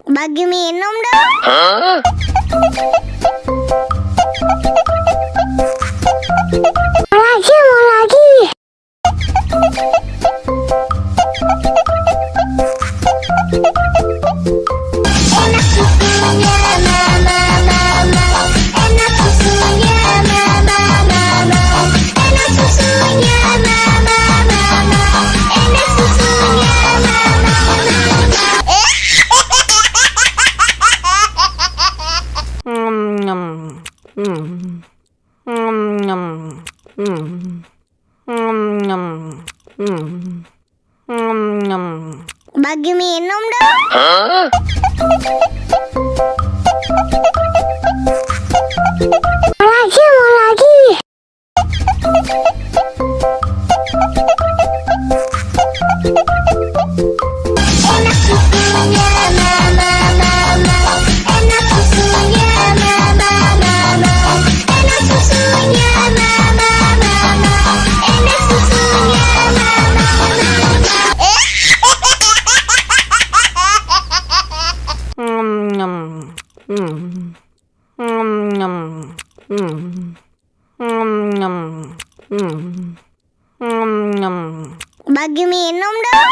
Bagi minum dong. Mau lagi. Enak susunya mama, enak susunya mama, enak susunya mama, enak susunya Bagi minum dong. Mau lagi. Enak susunya mama, enak susunya mama, enak susunya mama, enak susunya mama. Bagi minum dong.